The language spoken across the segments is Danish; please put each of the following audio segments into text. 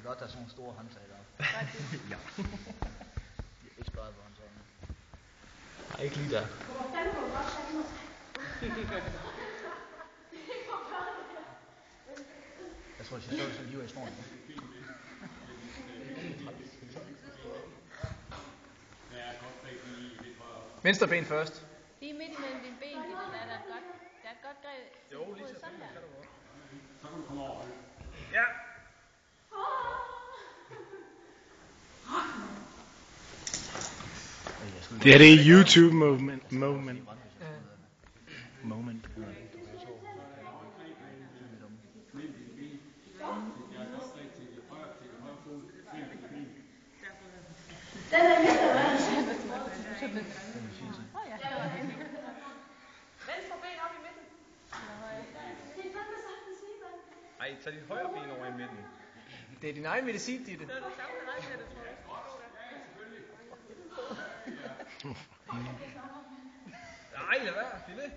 godt tage sådan nogle store håndtag op. Ja. Ikke sparet på håndtagene. Nej, ikke lige der. Jeg tror, det er så hiver i snoren. Venstre ben først. Lige midt imellem dine ben, Gitte, der er et godt greb. Jo, lige så sådan der. Så kan du komme over. Ja. Det er det YouTube moment. Den er midt, eller hvad? Venstre ben op i midten. Det er fandme sagtens sige, mand. Ej, tag dit højre ben over i midten. Det er din egen medicin, Ditte. Det er det samme med dig, det tror jeg. Nej, lad være. Bliv ved.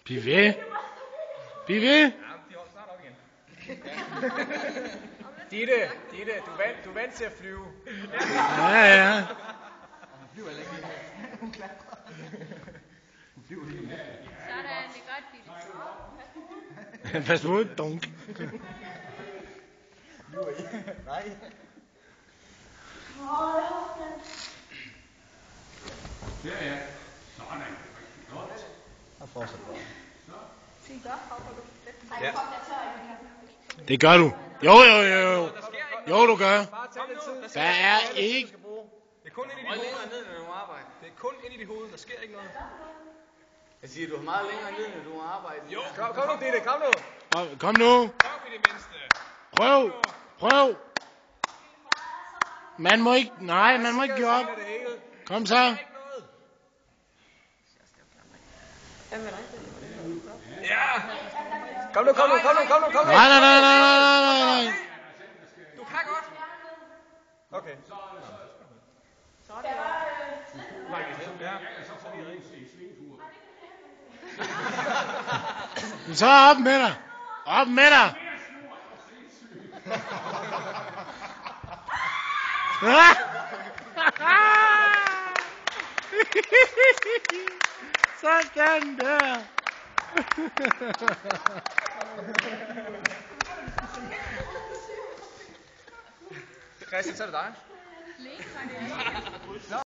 Bliv ved. Bliv ved. Ja, de holder snart op igen. Ditte, du er vant til at flyve. Ja. Hun flyver heller ikke lige. Hun klatrer. Hun flyver lige. Sådan, det er godt, Gitte. Pas på, dunk. Flyver I? Nej. Ja. Sådan. Godt. Og fortsæt bare. Sig godt, hopper du. Ja. Det gør du. Jo, du gør. Bare tag lidt tid. Der er ikke... Det er kun ind i dit hoved. Ned, når du arbejder. Det er kun ind i dit hoved. Der sker ikke noget. Jeg siger, du er meget længere ned, når du arbejder. Jo. Kom nu, Ditte. Kom nu. Kom nu. Kom i det mindste. Prøv. Man må ikke give op. Kom så. Ja. Kom nu. Nej. Du kan godt. Okay. Så op med dig. Sådan der. Christian, så er det dig. Læg mig det.